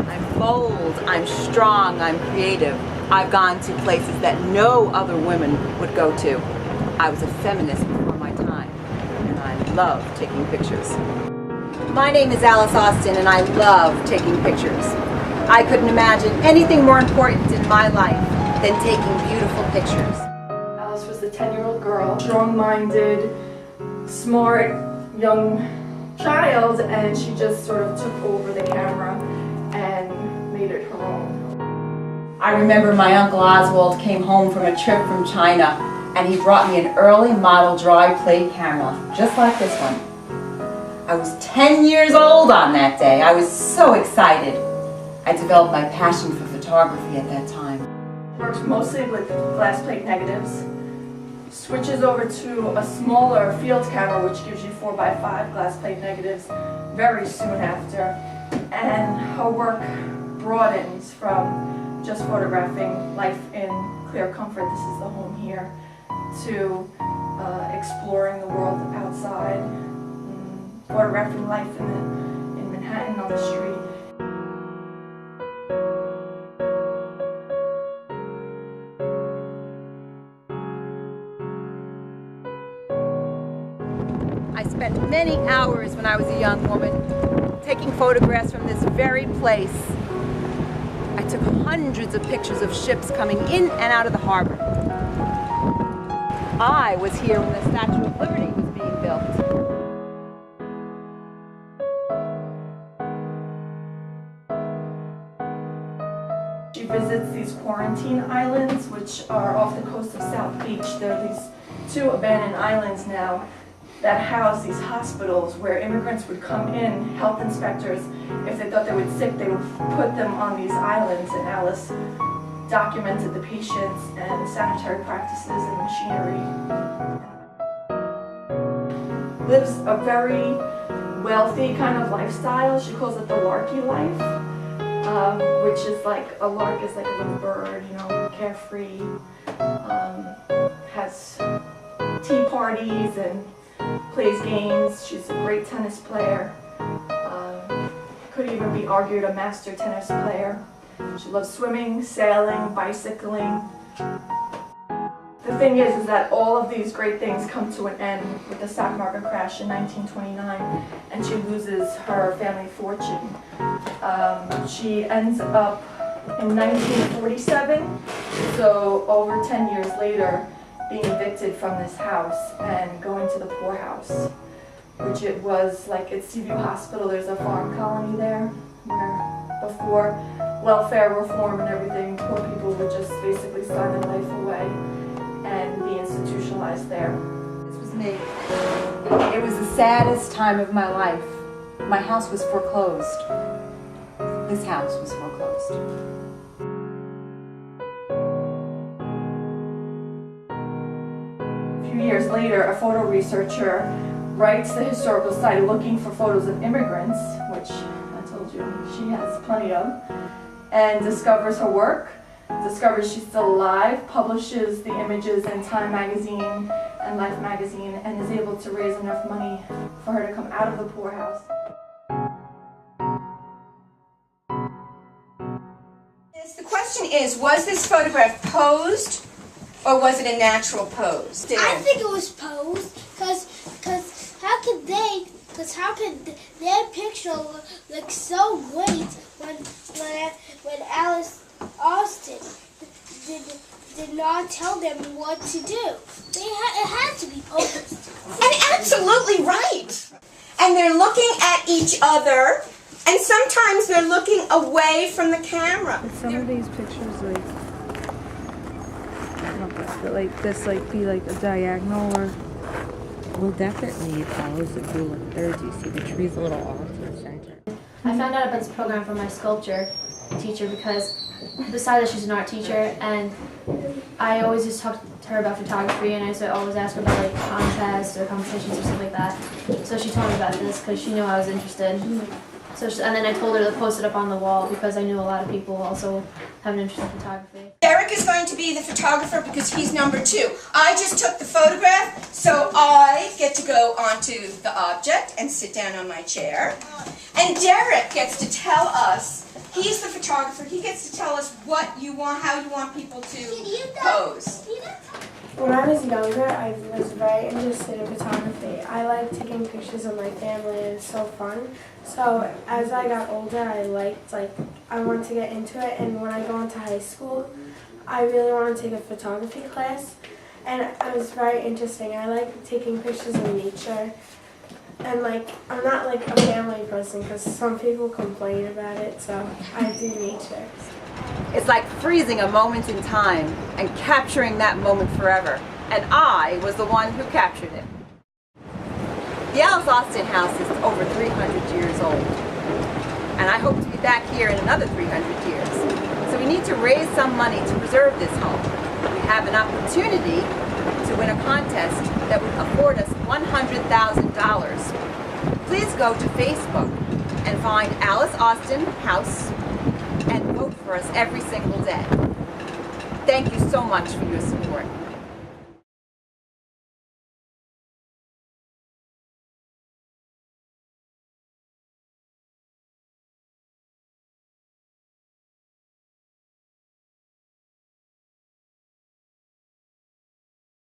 I'm bold, I'm strong, I'm creative. I've gone to places that no other women would go to. I was a feminist before my time, and I love taking pictures. My name is Alice Austen, and I love taking pictures. I couldn't imagine anything more important in my life than taking beautiful pictures. Alice was a 10-year-old girl, strong-minded, smart, young child, and she just sort of took over the camera and made it her own. I remember my Uncle Oswald came home from a trip from China, and he brought me an early model dry plate camera, just like this one. I was 10 years old on that day. I was so excited. I developed my passion for photography at that time. Works mostly with glass plate negatives, switches over to a smaller field camera which gives you 4x5 glass plate negatives very soon after, and her work broadens from just photographing life in clear comfort, this is the home here, to exploring the world outside, photographing life in Manhattan on the street. I spent many hours when I was a young woman taking photographs from this very place. I took hundreds of pictures of ships coming in and out of the harbor. I was here when the Statue of Liberty was being built. She visits these quarantine islands, which are off the coast of South Beach. There are these 2 abandoned islands now that house these hospitals where immigrants would come in, health inspectors, if they thought they were sick, they would put them on these islands, and Alice documented the patients and sanitary practices and machinery. Lives a very wealthy kind of lifestyle. She calls it the larky life, which is like, a lark is like a little bird, you know, carefree, has tea parties and plays games. She's a great tennis player. Could even be argued a master tennis player. She loves swimming, sailing, bicycling. The thing is that all of these great things come to an end with the stock market crash in 1929, and she loses her family fortune. She ends up in 1947, so over 10 years later, being evicted from this house and going to the poorhouse, which it was like at Seaview Hospital. There's a farm colony there where before welfare reform and everything, poor people would just basically sign their life away and be institutionalized there. This was me. It was the saddest time of my life. My house was foreclosed. This house was foreclosed. A few years later, a photo researcher writes the Historical Society looking for photos of immigrants, which I told you she has plenty of, and discovers her work, discovers she's still alive, publishes the images in Time magazine and Life magazine, and is able to raise enough money for her to come out of the poorhouse. The question is, was this photograph posed or was it a natural pose? I think it was posed, because how could their picture look so great when Alice Austen did not tell them what to do. It had to be posed. And absolutely right. And they're looking at each other, and sometimes they're looking away from the camera. Some of these pictures, like, not this, but like this, like be like a diagonal or. Well, definitely it follows the rule of thirds. You see the tree's a little off to the center. I found out about this program from my sculpture teacher because besides that she's an art teacher, and I always just talk to her about photography, and I used to always ask her about like contests or competitions or stuff like that. So she told me about this because she knew I was interested. So and then I told her to post it up on the wall because I knew a lot of people also have an interest in photography. Derek is going to be the photographer because he's number 2. I just took the photograph, so I get to go onto the object and sit down on my chair. And Derek gets to tell us, he's the photographer, he gets to tell us what you want, how you want people to pose. When I was younger, I was very interested in photography. I liked taking pictures of my family, and it's so fun. So as I got older, I wanted to get into it, and when I go into high school, I really want to take a photography class, and it was very interesting. I like taking pictures of nature, and I'm not like a family person because some people complain about it, so I do nature. It's like freezing a moment in time and capturing that moment forever. And I was the one who captured it. The Alice Austen House is over 300 years old. And I hope to be back here in another 300 years. So we need to raise some money to preserve this home. We have an opportunity to win a contest that would afford us $100,000. Please go to Facebook and find Alice Austen House and vote for us every single day. Thank you so much for your support.